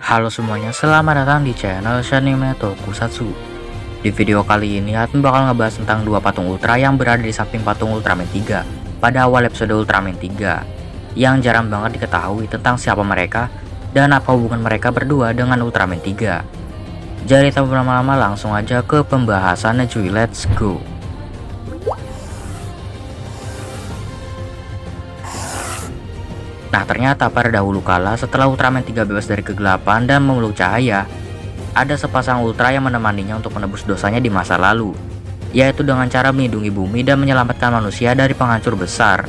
Halo semuanya, selamat datang di channel Shanime Tokusatsu. Di video kali ini, Admin bakal ngebahas tentang dua patung Ultra yang berada di samping patung Ultraman 3 pada awal episode Ultraman 3, yang jarang banget diketahui tentang siapa mereka dan apa hubungan mereka berdua dengan Ultraman 3. Jadi tanpa berlama-lama langsung aja ke pembahasannya cuy, let's go. Nah ternyata pada dahulu kala setelah Ultraman 3 bebas dari kegelapan dan memeluk cahaya, ada sepasang Ultra yang menemaninya untuk menebus dosanya di masa lalu, yaitu dengan cara melindungi bumi dan menyelamatkan manusia dari penghancur besar.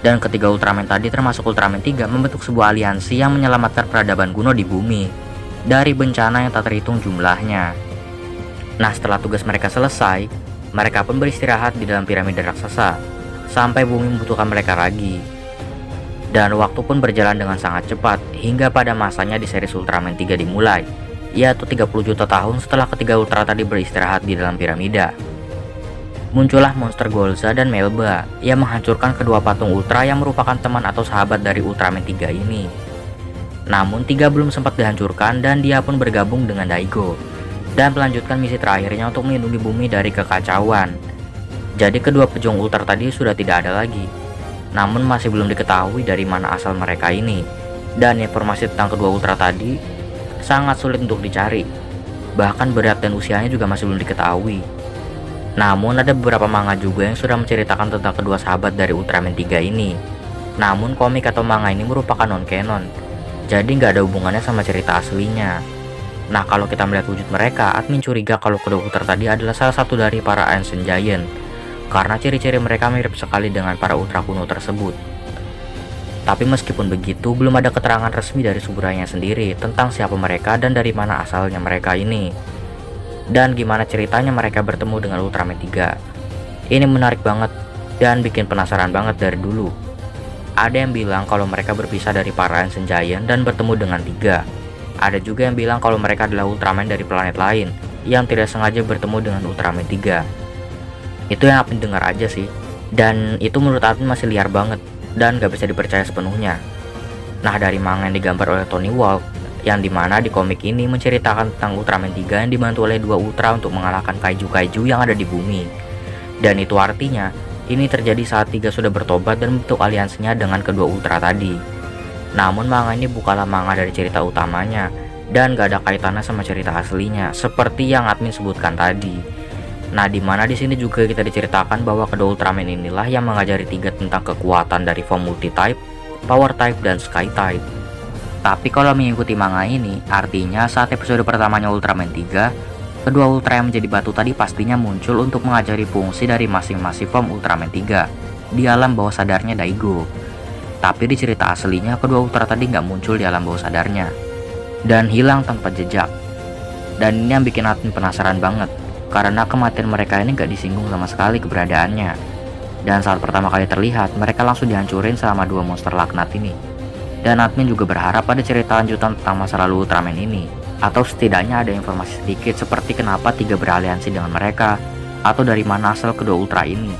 Dan ketiga Ultraman tadi termasuk Ultraman 3 membentuk sebuah aliansi yang menyelamatkan peradaban kuno di bumi dari bencana yang tak terhitung jumlahnya. Nah setelah tugas mereka selesai, mereka pun beristirahat di dalam piramida raksasa sampai bumi membutuhkan mereka lagi. Dan waktu pun berjalan dengan sangat cepat hingga pada masanya di series Ultraman 3 dimulai, yaitu 30 juta tahun setelah ketiga Ultra tadi beristirahat di dalam piramida. Muncullah monster Golza dan Melba yang menghancurkan kedua patung Ultra yang merupakan teman atau sahabat dari Ultraman 3 ini. Namun 3 belum sempat dihancurkan dan dia pun bergabung dengan Daigo dan melanjutkan misi terakhirnya untuk melindungi bumi dari kekacauan. Jadi kedua pejuang Ultra tadi sudah tidak ada lagi. Namun masih belum diketahui dari mana asal mereka ini, dan informasi tentang kedua Ultra tadi sangat sulit untuk dicari. Bahkan berat dan usianya juga masih belum diketahui. Namun ada beberapa manga juga yang sudah menceritakan tentang kedua sahabat dari Ultraman 3 ini. Namun komik atau manga ini merupakan non-canon, jadi nggak ada hubungannya sama cerita aslinya. Nah kalau kita melihat wujud mereka, admin curiga kalau kedua Ultra tadi adalah salah satu dari para Ancient Giant, karena ciri-ciri mereka mirip sekali dengan para Ultra kuno tersebut. Tapi meskipun begitu, belum ada keterangan resmi dari Suburainya sendiri tentang siapa mereka dan dari mana asalnya mereka ini, dan gimana ceritanya mereka bertemu dengan Ultraman 3. Ini menarik banget dan bikin penasaran banget dari dulu. Ada yang bilang kalau mereka berpisah dari para Ancient Giant dan bertemu dengan 3. Ada juga yang bilang kalau mereka adalah Ultraman dari planet lain yang tidak sengaja bertemu dengan Ultraman 3. Itu yang Admin dengar aja sih, dan itu menurut Admin masih liar banget dan gak bisa dipercaya sepenuhnya. Nah dari manga yang digambar oleh Tony Wolf, yang dimana di komik ini menceritakan tentang Ultraman 3 yang dibantu oleh dua Ultra untuk mengalahkan kaiju-kaiju yang ada di bumi. Dan itu artinya ini terjadi saat 3 sudah bertobat dan membentuk aliansinya dengan kedua Ultra tadi. Namun manga ini bukanlah manga dari cerita utamanya dan gak ada kaitannya sama cerita aslinya seperti yang Admin sebutkan tadi. Nah dimana di sini juga kita diceritakan bahwa kedua Ultraman inilah yang mengajari 3 tentang kekuatan dari form multi-type, power type, dan sky type. Tapi kalau mengikuti manga ini, artinya saat episode pertamanya Ultraman 3, kedua Ultra yang menjadi batu tadi pastinya muncul untuk mengajari fungsi dari masing-masing form Ultraman 3 di alam bawah sadarnya Daigo. Tapi di cerita aslinya kedua Ultra tadi nggak muncul di alam bawah sadarnya dan hilang tanpa jejak. Dan ini yang bikin Admin penasaran banget, karena kematian mereka ini gak disinggung sama sekali keberadaannya. Dan saat pertama kali terlihat, mereka langsung dihancurin sama dua monster laknat ini. Dan Admin juga berharap ada cerita lanjutan tentang masa lalu Ultraman ini, atau setidaknya ada informasi sedikit seperti kenapa 3 beraliansi dengan mereka, atau dari mana asal kedua Ultra ini,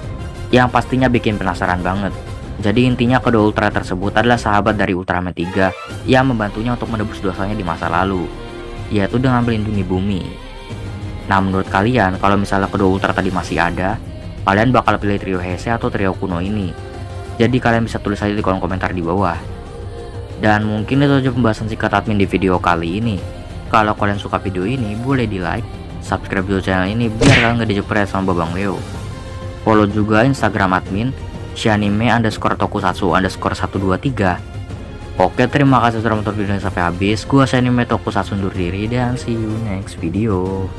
yang pastinya bikin penasaran banget. Jadi intinya kedua Ultra tersebut adalah sahabat dari Ultraman 3 yang membantunya untuk menebus dosanya di masa lalu, yaitu dengan melindungi bumi. Nah menurut kalian, kalau misalnya kedua Ultra tadi masih ada, kalian bakal pilih trio Heisei atau trio kuno ini? Jadi kalian bisa tulis aja di kolom komentar di bawah. Dan mungkin itu aja pembahasan singkat Admin di video kali ini. Kalau kalian suka video ini, boleh di like, subscribe dulu channel ini biar kalian gak dijepret sama Babang Leo. Follow juga Instagram Admin, Shanime_Tokusatsu_123. Oke, terima kasih sudah menonton videonya sampai habis. Gua Shanime Tokusatsu undur diri dan see you next video.